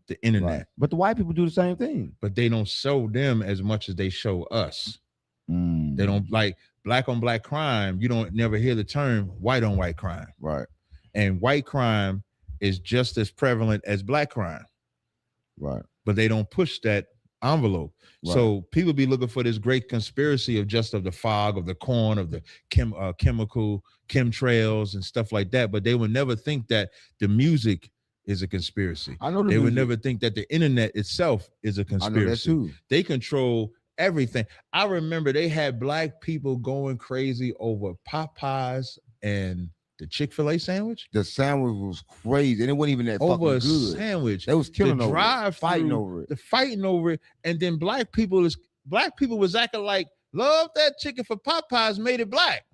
the internet. Right. But the white people do the same thing. But they don't show them as much as they show us. They don't like black on black crime. You don't never hear the term white on white crime. Right. And white crime is just as prevalent as black crime. Right. But they don't push that envelope. Right. So people be looking for this great conspiracy of just of the fog, of the corn, of the chemtrails and stuff like that. But they would never think that the music is a conspiracy. I know they would never think that the internet itself is a conspiracy. I know that too. They control everything. I remember they had black people going crazy over Popeyes and the Chick-fil-A sandwich. The sandwich was crazy, and it wasn't even that over fucking good. Sandwich. They was killing the over it, fighting over it. The fighting over it, and then black people was acting like love that chicken for Popeyes made it black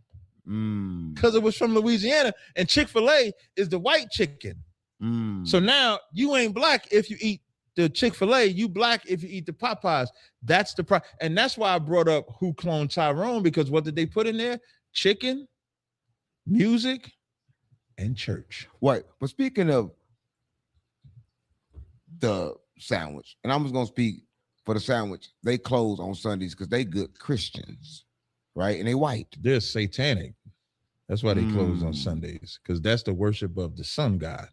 because it was from Louisiana, and Chick-fil-A is the white chicken. So now you ain't black if you eat the Chick-fil-A, you black if you eat the Popeyes. That's the problem. And that's why I brought up Who Cloned Tyrone, because what did they put in there? Chicken, music, and church. Right. But speaking of the sandwich, and I'm just going to speak for the sandwich, they close on Sundays because they good Christians, right? And they white. They're satanic. That's why they close on Sundays, because that's the worship of the sun god.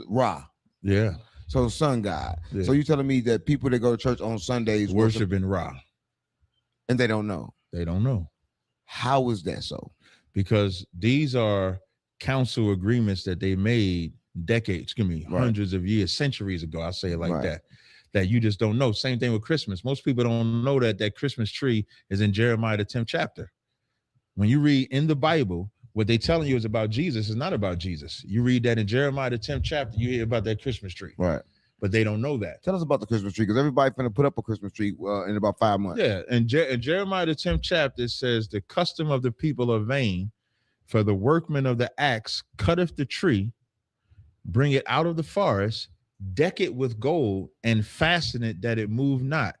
Ra. Yeah. So sun god. Yeah. So you telling me that people that go to church on Sundays worshiping Ra. And they don't know. They don't know. How is that so? Because these are council agreements that they made hundreds of years, centuries ago. I say it like that you just don't know. Same thing with Christmas. Most people don't know that Christmas tree is in Jeremiah, the 10th chapter. When you read in the Bible, what they telling you is about Jesus is not about Jesus. You read that in Jeremiah, the 10th chapter, you hear about that Christmas tree. Right. But they don't know that. Tell us about the Christmas tree, because everybody's going to put up a Christmas tree in about 5 months. Yeah, and in Jeremiah, the 10th chapter, it says, the custom of the people are vain, for the workman of the axe cutteth the tree, bring it out of the forest, deck it with gold, and fasten it that it move not.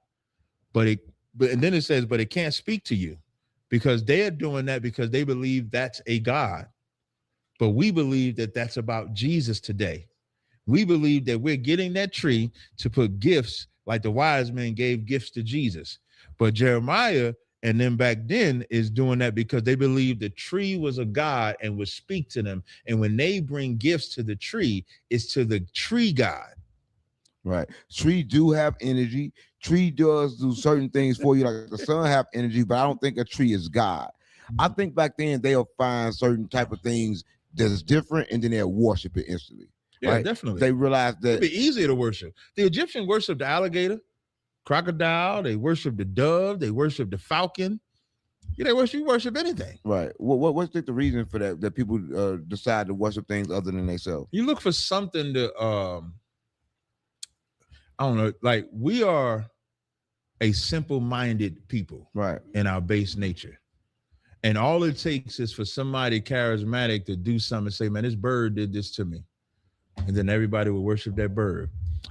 And then it says, but it can't speak to you, because they're doing that because they believe that's a God. But we believe that that's about Jesus today. We believe that we're getting that tree to put gifts like the wise men gave gifts to Jesus. But Jeremiah and them back then is doing that because they believe the tree was a God and would speak to them. And when they bring gifts to the tree, it's to the tree God. Right. Tree do have energy. Tree does do certain things for you. Like the sun have energy, but I don't think a tree is God. I think back then they'll find certain type of things that's different, and then they'll worship it instantly. Yeah, right? Definitely. They realize that it'd be easier to worship. The Egyptians worshiped the alligator, crocodile. They worship the dove. They worship the falcon. Yeah, you worship anything. Right. What's the reason for that? That people decide to worship things other than themselves. You look for something to I don't know. Like, we are a simple-minded people, right, in our base nature, and all it takes is for somebody charismatic to do something and say, "Man, this bird did this to me," and then everybody would worship that bird.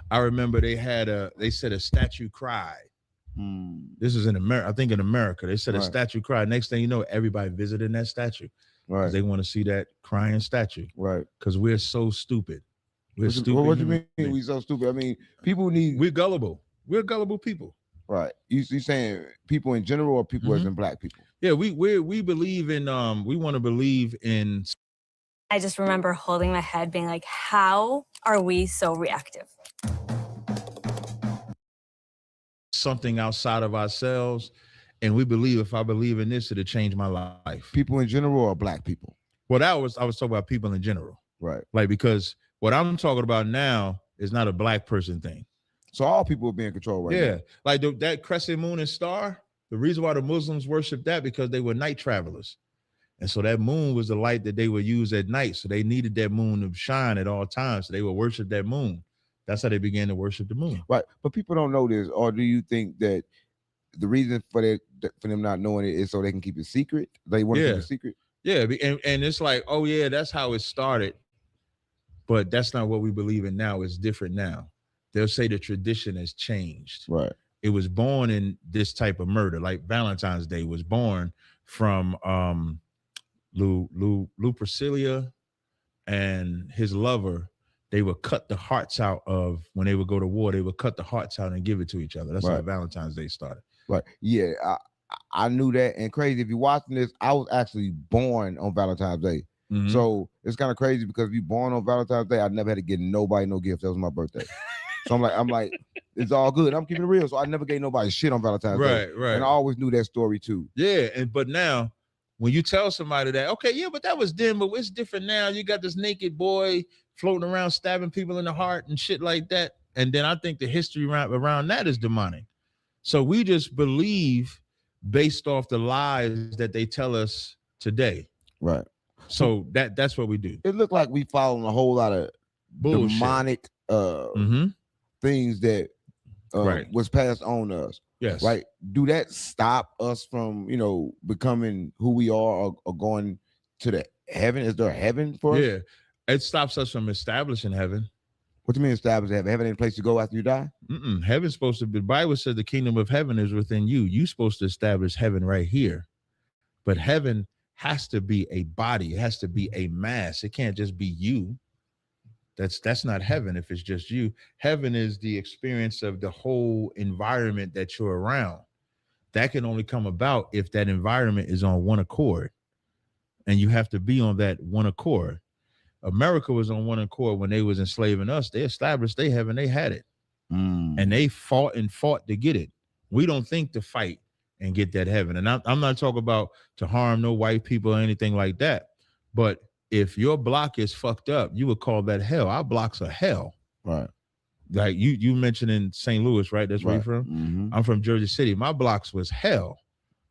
I remember they said a statue cried. This is in America. I think in America, they said a statue cried. Next thing you know, everybody visiting that statue. Right. They want to see that crying statue. Right. Because we're so stupid. We're stupid. What do you mean we so stupid? I mean, we're gullible. We're gullible people. Right. You saying people in general, or people as in black people? Yeah, we believe in we want to believe in. I just remember holding my head being like, how are we so reactive? Something outside of ourselves, and we believe, if I believe in this, it'll change my life. People in general or black people? Well, I was talking about people in general. Right. Like, because what I'm talking about now is not a black person thing. So all people are being controlled right now. Yeah. Like that crescent moon and star, the reason why the Muslims worship that, because they were night travelers. And so that moon was the light that they would use at night. So they needed that moon to shine at all times. So they would worship that moon. That's how they began to worship the moon. Right. But people don't know this. Or do you think that the reason for them not knowing it is so they can keep it secret? They want to keep it secret? Yeah. And it's like, oh yeah, that's how it started. But that's not what we believe in now. It's different now. They'll say the tradition has changed. Right. It was born in this type of murder. Like Valentine's Day was born from Lou Priscilla and his lover they would cut the hearts out of, when they would go to war, they would cut the hearts out and give it to each other. That's how Valentine's Day started. Right. Yeah, I knew that. And crazy, if you're watching this, I was actually born on Valentine's Day. Mhm. So it's kind of crazy because if you're born on Valentine's Day, I never had to get nobody no gift. That was my birthday. So I'm like, it's all good. I'm keeping it real. So I never gave nobody shit on Valentine's Day. Right. And I always knew that story too. Yeah, but now when you tell somebody that, okay, yeah, but that was then, but it's different now. You got this naked boy floating around stabbing people in the heart and shit like that. And then I think the history around that is demonic. So we just believe based off the lies that they tell us today. Right. So that's what we do. It looked like we following a whole lot of bullshit, demonic things that was passed on to us. Yes. Right. Do that stop us from, becoming who we are or going to the heaven? Is there a heaven for us? Yeah. It stops us from establishing heaven. What do you mean establish heaven? Heaven ain't a place to go after you die? Heaven's supposed to be, the Bible says the kingdom of heaven is within you. You're supposed to establish heaven right here. But heaven has to be a body. It has to be a mass. It can't just be you. That's not heaven if it's just you. Heaven is the experience of the whole environment that you're around. That can only come about if that environment is on one accord. And you have to be on that one accord. America was on one accord when they was enslaving us. They established their heaven. They had it. And they fought to get it. We don't think to fight and get that heaven. And I'm not talking about to harm no white people or anything like that. But if your block is fucked up, you would call that hell. Our blocks are hell. Right. Like you mentioned in St. Louis, right? That's where you're from. I'm from Jersey City. My blocks was hell,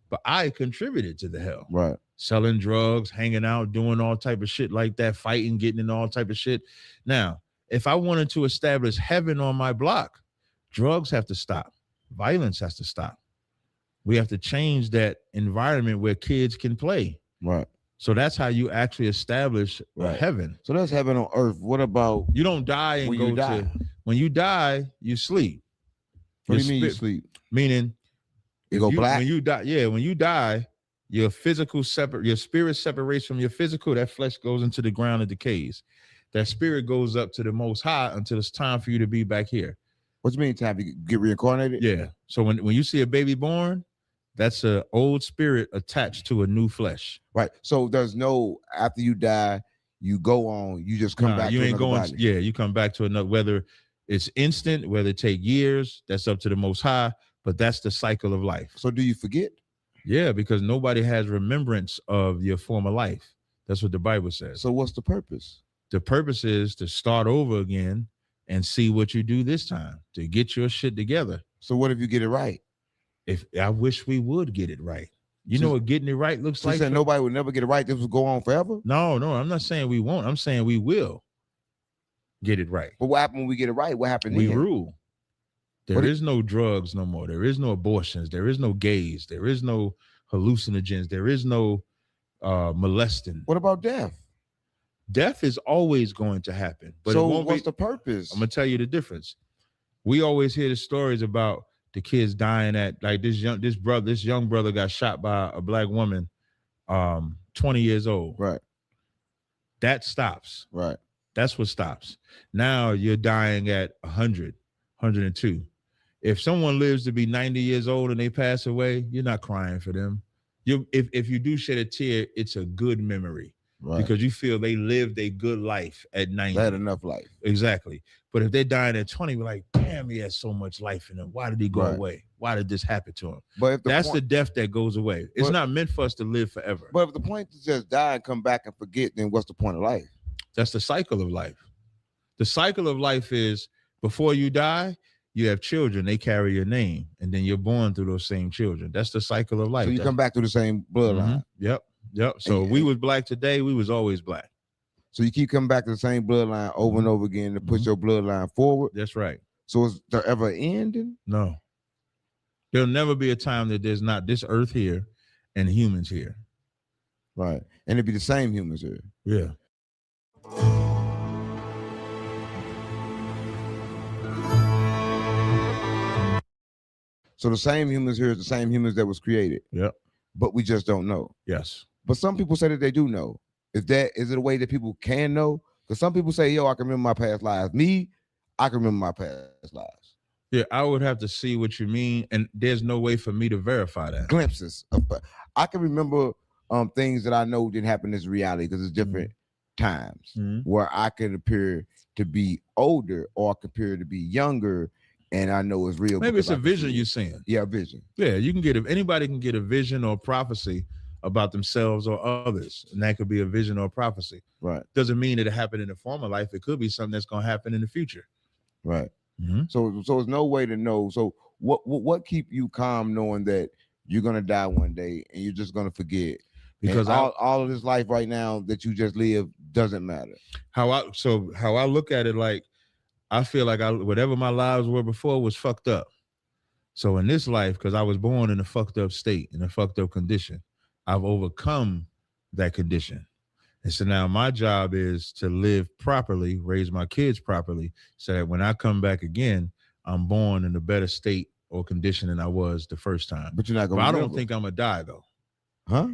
but I contributed to the hell. Right. Selling drugs, hanging out, doing all type of shit like that, fighting, getting in all type of shit. Now, if I wanted to establish heaven on my block, drugs have to stop. Violence has to stop. We have to change that environment where kids can play. Right. So that's how you actually establish heaven. So that's heaven on earth. What about you don't die and go to when you die, you sleep. What do you mean you sleep? Meaning you go black. When you die, when you die, your spirit separates from your physical. That flesh goes into the ground and decays. That spirit goes up to the Most High until it's time for you to be back here. What do you mean time to get reincarnated? Yeah. So when you see a baby born, that's an old spirit attached to a new flesh. Right. So there's no, after you die, you go on, you just come back. You to ain't going. body. Yeah, you come back to another, whether it's instant, whether it take years, that's up to the Most High, but that's the cycle of life. So do you forget? Yeah, because nobody has remembrance of your former life. That's what the Bible says. So what's the purpose? The purpose is to start over again and see what you do this time, to get your shit together. So what if you get it right? If I wish we would get it right. You know what getting it right looks like? Saying nobody would never get it right. This will go on forever? No, I'm not saying we won't. I'm saying we will get it right. But what happened when we get it right? What happened We then? rule. There is no drugs no more. There is no abortions. There is no gays. There is no hallucinogens. There is no molesting. What about death? Death is always going to happen. But so what's the purpose? I'm going to tell you the difference. We always hear the stories about the kids dying at, like this young brother got shot by a black woman, 20 years old. Right. That stops. Right. That's what stops. Now you're dying at 100, 102. If someone lives to be 90 years old and they pass away, you're not crying for them. If you do shed a tear, it's a good memory. Right. Because you feel they lived a good life at 90. They had enough life. Exactly. But if they're dying at 20, we're like, damn, he had so much life in him. Why did he go away? Why did this happen to him? But if that's the death that goes away. It's not meant for us to live forever. But if the point is just die and come back and forget, then what's the point of life? That's the cycle of life. The cycle of life is before you die, you have children, they carry your name, and then you're born through those same children. That's the cycle of life. So you come back to the same bloodline. Mm-hmm. Yep. So we was black today, we was always black. So you keep coming back to the same bloodline over and over again to push your bloodline forward. That's right. So is there ever an ending? No. There'll never be a time that there's not this earth here and humans here. Right. And it'd be the same humans here. Yeah. So the same humans here is the same humans that was created. Yep. But we just don't know. Yes. But some people say that they do know. Is it a way that people can know? Because some people say, yo, I can remember my past lives. Me, I can remember my past lives. Yeah, I would have to see what you mean, and there's no way for me to verify that. Glimpses of, I can remember things that I know didn't happen as reality because it's different times where I could appear to be older or I could appear to be younger, and I know it's real. Maybe it's a vision you're seeing. Yeah, a vision. Yeah, you can get anybody can get a vision or prophecy about themselves or others, and that could be a vision or prophecy. Right. Doesn't mean that it happened in the former life. It could be something that's going to happen in the future. Right. So there's no way to know. So what keep you calm knowing that you're gonna die one day and you're just gonna forget? Because all of this life right now that you just live doesn't matter. How I look at it, like I feel like whatever my lives were before was fucked up. So in this life, because I was born in a fucked up state, in a fucked up condition, I've overcome that condition. And so now my job is to live properly, raise my kids properly, so that when I come back again, I'm born in a better state or condition than I was the first time. But you're not going to I don't think I'm going to die, though. Huh?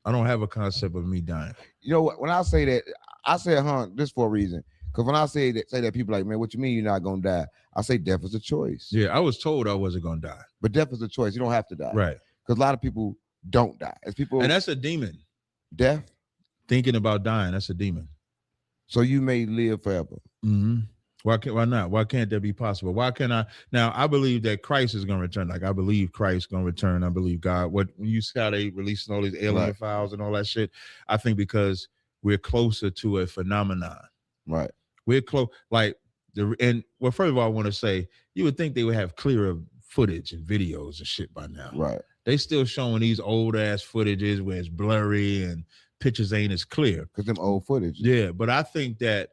I don't have a concept of me dying. You know what? When I say that, I say, just for a reason. Because when I say that, people like, man, what you mean you're not going to die? I say death is a choice. Yeah, I was told I wasn't going to die. But death is a choice. You don't have to die. Right. Because a lot of people don't die. And that's a demon. Death? Thinking about dying, that's a demon. So you may live forever. Why not? Why can't that be possible? Why can't I? Now, I believe that Christ is going to return. Like, I believe Christ is going to return. I believe God. When you see how they releasing all these alien files and all that shit, I think because we're closer to a phenomenon. Right. We're close. Like, first of all, I want to say, you would think they would have clearer footage and videos and shit by now. Right. They still showing these old ass footages where it's blurry and pictures ain't as clear. Because them old footage. Yeah, but I think that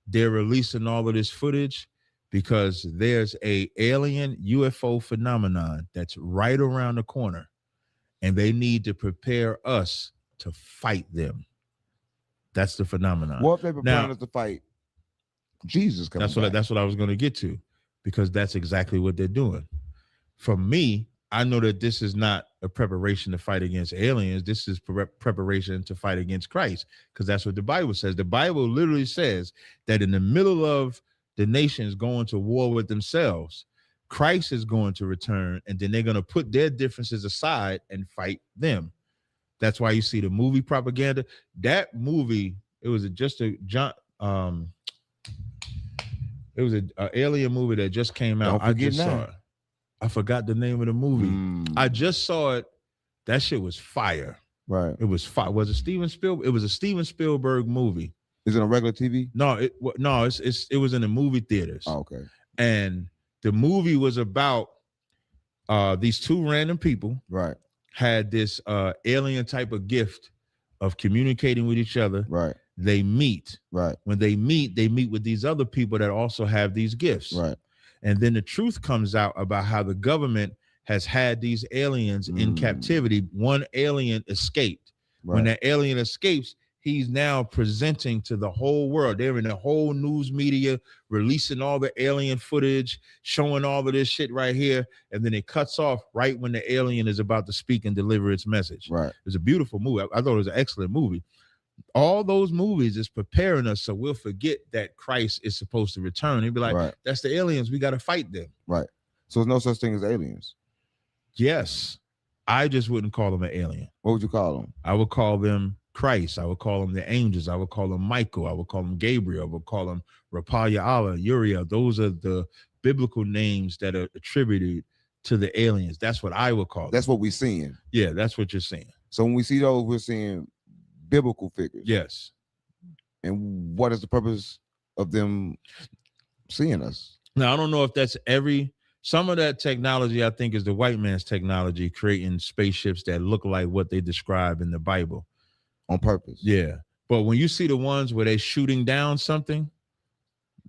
they're releasing all of this footage because there's a alien UFO phenomenon that's right around the corner, and they need to prepare us to fight them. That's the phenomenon. What if they prepare us to fight Jesus? That's what I was going to get to, because that's exactly what they're doing. For me, I know that this is not a preparation to fight against aliens. This is preparation to fight against Christ, because that's what the Bible says. The Bible literally says that in the middle of the nations going to war with themselves, Christ is going to return, and then they're going to put their differences aside and fight them. That's why you see the movie propaganda. That movie, it was an alien movie that just came out. I just saw it. I forgot the name of the movie. I just saw it. That shit was fire. Right. It was fire. Was it Steven Spielberg? It was a Steven Spielberg movie. Is it on regular TV? No, it was in the movie theaters. Oh, okay. And the movie was about these two random people. Right. Had this alien type of gift of communicating with each other. Right. They meet. Right. When they meet with these other people that also have these gifts. Right. And then the truth comes out about how the government has had these aliens in captivity. One alien escaped. Right. When that alien escapes, he's now presenting to the whole world. They're in the whole news media, releasing all the alien footage, showing all of this shit right here. And then it cuts off right when the alien is about to speak and deliver its message. Right. It's a beautiful movie. I thought it was an excellent movie. All those movies is preparing us so we'll forget that Christ is supposed to return. He'd be like, That's the aliens. We got to fight them. Right. So there's no such thing as aliens. Yes. I just wouldn't call them an alien. What would you call them? I would call them Christ. I would call them the angels. I would call them Michael. I would call them Gabriel. I would call them Raphael, Allah, Uriel. Those are the biblical names that are attributed to the aliens. That's what I would call them. That's what we're seeing. Yeah, that's what you're seeing. So when we see those, we're seeing biblical figures. Yes. And what is the purpose of them seeing us? Now, I don't know if that's some of that technology, I think, is the white man's technology, creating spaceships that look like what they describe in the Bible. On purpose. Yeah. But when you see the ones where they're shooting down something,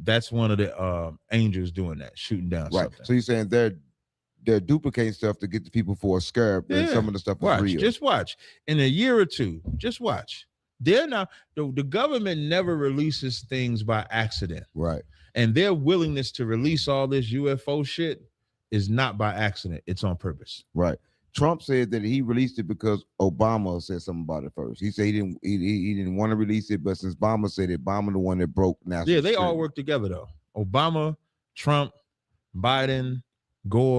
that's one of the angels doing that, shooting down something. So you're saying they're duplicating stuff to get the people for a scare, and some of the stuff is real. Just watch. In a year or two, just watch. They're not the government never releases things by accident. Right. And their willingness to release all this UFO shit is not by accident. It's on purpose. Right. Trump said that he released it because Obama said something about it first. He said he didn't want to release it, but since Obama said it, Obama the one that broke national Yeah, they all security. work together though. Obama, Trump, Biden, Gore.